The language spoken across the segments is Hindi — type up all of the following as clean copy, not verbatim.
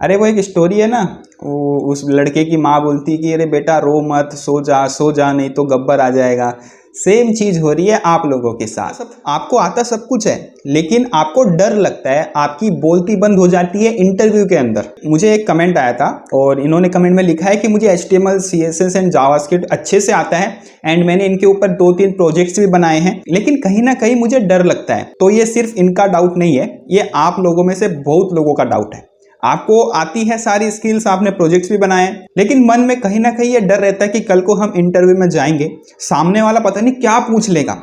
अरे वो एक स्टोरी है ना, वो उस लड़के की माँ बोलती कि अरे बेटा रो मत, सो जा नहीं तो गब्बर आ जाएगा। सेम चीज हो रही है आप लोगों के साथ। सब आपको आता सब कुछ है, लेकिन आपको डर लगता है, आपकी बोलती बंद हो जाती है इंटरव्यू के अंदर। मुझे एक कमेंट आया था और इन्होंने कमेंट में लिखा है कि मुझे HTML CSS एंड जावास्क्रिप्ट अच्छे से आता है एंड मैंने इनके ऊपर 2-3 प्रोजेक्ट्स भी बनाए हैं, लेकिन कहीं ना कहीं मुझे डर लगता है। तो ये सिर्फ इनका डाउट नहीं है, ये आप लोगों में से बहुत लोगों का डाउट है। आपको आती है सारी स्किल्स, आपने प्रोजेक्ट्स भी बनाए, लेकिन मन में कहीं ना कहीं ये डर रहता है कि कल को हम इंटरव्यू में जाएंगे, सामने वाला पता नहीं क्या पूछ लेगा।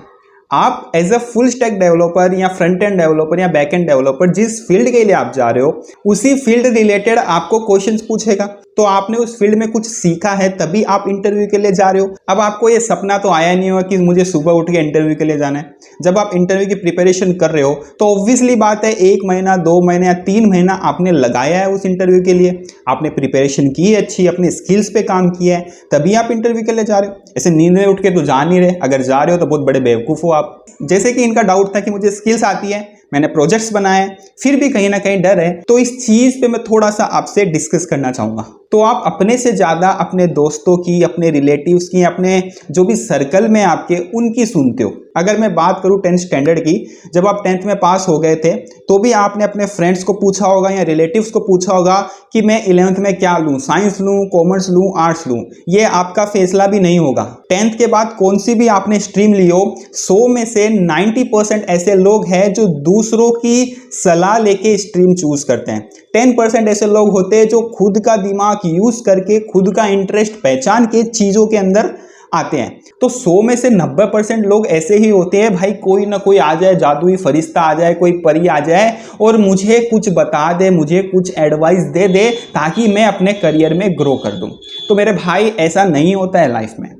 आप as a full stack developer या फ्रंट एंड डेवलपर या बैक एंड डेवलपर जिस फील्ड के लिए आप जा रहे हो, उसी फील्ड रिलेटेड आपको क्वेश्चंस पूछेगा। तो आपने उस फील्ड में कुछ सीखा है तभी आप इंटरव्यू के लिए जा रहे हो। अब आपको ये सपना तो आया नहीं होगा कि मुझे सुबह उठ के इंटरव्यू के लिए जाना है। जब आप इंटरव्यू की प्रिपरेशन कर रहे हो तो ऑब्वियसली बात है 1 महीना 2 महीने या 3 महीना आपने लगाया है उस इंटरव्यू के लिए, आपने प्रिपरेशन की है अच्छी, अपने स्किल्स पे काम किया है, तभी आप इंटरव्यू के लिए जा रहे हो। ऐसे नींद में उठ के तो जा नहीं रहे, अगर जा रहे हो तो बहुत बड़े बेवकूफ़ हो आप। जैसे कि इनका डाउट था कि मुझे स्किल्स आती है, मैंने प्रोजेक्ट्स बनाए, फिर भी कहीं ना कहीं डर है, तो इस चीज पे मैं थोड़ा सा आपसे डिस्कस करना चाहूंगा। तो आप अपने से ज्यादा अपने दोस्तों की, अपने रिलेटिव्स की, अपने जो भी सर्कल में आपके, उनकी सुनते हो। अगर मैं बात करूं 10th स्टैंडर्ड की, जब आप 10th में पास हो गए थे तो भी आपने अपने फ्रेंड्स को पूछा होगा या रिलेटिव्स को पूछा होगा कि मैं 11th में क्या लूं, साइंस लूं, कॉमर्स लूं, आर्ट्स लूं। ये आपका फैसला भी नहीं होगा। 10th के बाद कौन सी भी आपने स्ट्रीम ली हो, 100 में से 90% ऐसे लोग हैं जो दूसरों की सलाह लेके स्ट्रीम चूज करते हैं। 10% ऐसे लोग होते हैं जो खुद का दिमाग यूज करके, खुद का इंटरेस्ट पहचान के चीजों के अंदर आते हैं। तो 100 में से 90% लोग ऐसे ही होते हैं, भाई कोई ना कोई आ जाए, जादुई फरिश्ता आ जाए, कोई परी आ जाए और मुझे कुछ बता दे, मुझे कुछ एडवाइस दे दे ताकि मैं अपने करियर में ग्रो कर दूं। तो मेरे भाई ऐसा नहीं होता है लाइफ में।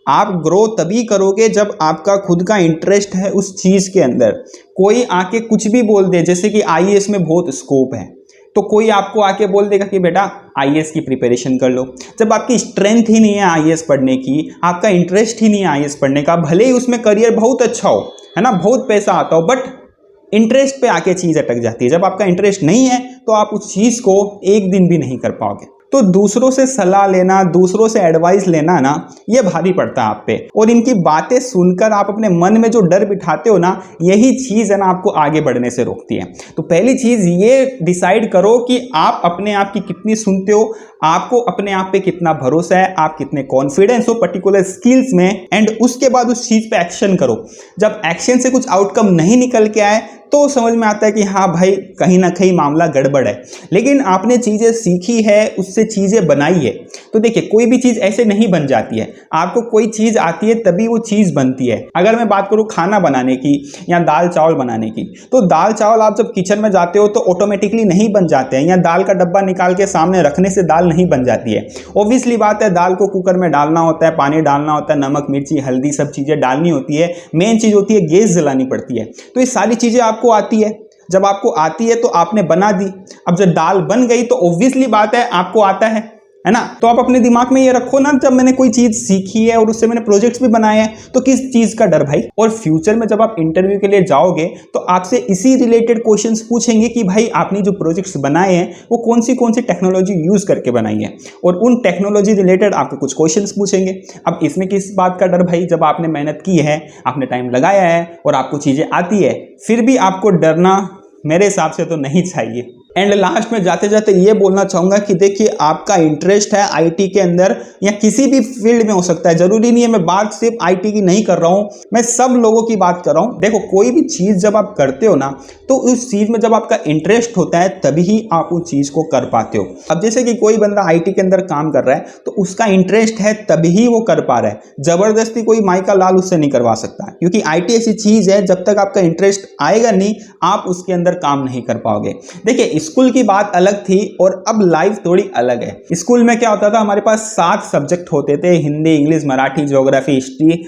आप ग्रो तभी करोगे जब आपका खुद का इंटरेस्ट है उस चीज के अंदर। कोई आके कुछ भी बोल दे, जैसे कि IAS में बहुत स्कोप है, तो कोई आपको आके बोल देगा कि बेटा IAS की प्रिपरेशन कर लो। जब आपकी स्ट्रेंथ ही नहीं है IAS पढ़ने की, आपका इंटरेस्ट ही नहीं है IAS पढ़ने का, भले ही उसमें करियर बहुत अच्छा हो, है ना, बहुत पैसा आता हो, बट इंटरेस्ट पे आके चीज अटक जाती है। जब आपका इंटरेस्ट नहीं है तो आप उस चीज को एक दिन भी नहीं कर पाओगे। तो दूसरों से सलाह लेना, दूसरों से एडवाइस लेना ना, ये भारी पड़ता है आप पे, और इनकी बातें सुनकर आप अपने मन में जो डर बिठाते हो ना, यही चीज है ना आपको आगे बढ़ने से रोकती है। तो पहली चीज ये डिसाइड करो कि आप अपने आप की कितनी सुनते हो, आपको अपने आप पे कितना भरोसा है, आप कितने कॉन्फिडेंस हो पर्टिकुलर स्किल्स में, एंड उसके बाद उस चीज पे एक्शन करो। जब एक्शन से कुछ आउटकम नहीं निकल के आए तो समझ में आता है कि हाँ भाई कहीं ना कहीं मामला गड़बड़ है। लेकिन आपने चीजें सीखी है, उससे चीजें बनाई है। तो देखिए कोई भी चीज ऐसे नहीं बन जाती है, आपको कोई चीज आती है तभी वो चीज बनती है। अगर मैं बात करूं खाना बनाने की या दाल चावल बनाने की, तो दाल चावल आप जब किचन में जाते हो तो ऑटोमेटिकली नहीं बन जाते हैं, या दाल का डब्बा निकाल के सामने रखने से दाल नहीं बन जाती है। ऑब्वियसली बात है, दाल को कुकर में डालना होता है, पानी डालना होता है, नमक मिर्ची हल्दी सब चीजें डालनी होती है, मेन चीज होती है गैस जलानी पड़ती है। तो ये सारी चीजें आपको आती है। जब आपको आती है तो आपने बना दी। अब जब दाल बन गई तो ऑब्वियसली बात है आपको आता है ना। तो आप अपने दिमाग में ये रखो ना, जब मैंने कोई चीज सीखी है और उससे मैंने प्रोजेक्ट्स भी बनाए हैं, तो किस चीज का डर भाई। और फ्यूचर में जब आप इंटरव्यू के लिए जाओगे तो आपसे इसी रिलेटेड क्वेश्चंस पूछेंगे कि भाई आपने जो प्रोजेक्ट्स बनाए हैं वो कौन सी टेक्नोलॉजी यूज करके बनाई है, और उन टेक्नोलॉजी रिलेटेड आपको कुछ क्वेश्चंस पूछेंगे। अब इसमें किस बात का डर भाई, जब आपने मेहनत की है, आपने टाइम लगाया है और आपको चीजें आती है, फिर भी आपको डरना मेरे हिसाब से तो नहीं चाहिए। एंड लास्ट में जाते जाते ये बोलना चाहूंगा कि देखिए आपका इंटरेस्ट है आईटी के अंदर या किसी भी फील्ड में हो सकता है, जरूरी नहीं है मैं बात सिर्फ आईटी की नहीं कर रहा हूं, मैं सब लोगों की बात कर रहा हूं। देखो कोई भी चीज जब आप करते हो ना, तो उस चीज में जब आपका इंटरेस्ट होता है तभी ही आप उस चीज को कर पाते हो। अब जैसे कि कोई बंदा आईटी के अंदर काम कर रहा है तो उसका इंटरेस्ट है तभी ही वो कर पा रहा है, जबरदस्ती कोई माई का लाल उससे नहीं करवा सकता, क्योंकि आईटी ऐसी चीज है जब तक आपका इंटरेस्ट आएगा नहीं आप उसके अंदर काम नहीं कर पाओगे। देखिए स्कूल की बात अलग थी और अब लाइफ थोड़ी अलग है। स्कूल में क्या होता था, हमारे पास 7 सब्जेक्ट होते थे, Hindi, English, Marathi, geography, history,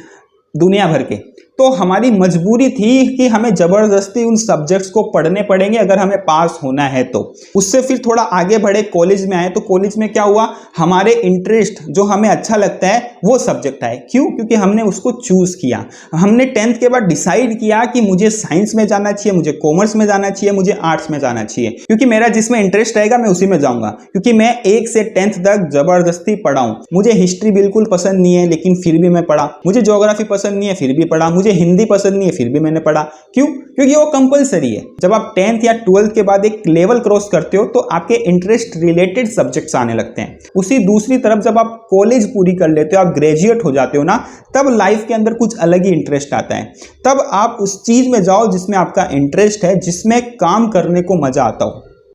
दुनिया भर के। तो हमारी मजबूरी थी कि हमें जबरदस्ती उन सब्जेक्ट्स को पढ़ने पड़ेंगे अगर हमें पास होना है तो। उससे फिर थोड़ा आगे बढ़े, कॉलेज में आए, तो कॉलेज में क्या हुआ, हमारे इंटरेस्ट जो हमें अच्छा लगता है वो सब्जेक्ट आए। क्यों? क्योंकि हमने उसको चूज किया। हमने 10th के बाद डिसाइड किया कि मुझे साइंस में जाना चाहिए, मुझे कॉमर्स में जाना चाहिए, मुझे आर्ट्स में जाना चाहिए, क्योंकि मेरा जिसमें इंटरेस्ट रहेगा मैं उसी में जाऊंगा। क्योंकि मैं 1 से 10th तक जबरदस्ती पढ़ा हूं। मुझे हिस्ट्री बिल्कुल पसंद नहीं है लेकिन फिर भी मैं पढ़ा, मुझे ज्योग्राफी पसंद नहीं है फिर भी पढ़ा, मुझे हिंदी पसंद नहीं है फिर भी मैंने पढ़ा। क्यों? क्योंकि वो कंपलसरी है। जब आप 10th या 12th के बाद एक लेवल क्रॉस करते हो तो आपके इंटरेस्ट रिलेटेड सब्जेक्ट्स आने लगते हैं। उसी दूसरी तरफ जब आप कॉलेज पूरी कर लेते हो, आप ग्रेजुएट हो जाते हो ना, तब लाइफ के अंदर कुछ अलग ही इंटरेस्ट आता है। तब आप उस चीज में जाओ जिसमें आपका इंटरेस्ट है, जिसमें काम करने को मजा आता हो।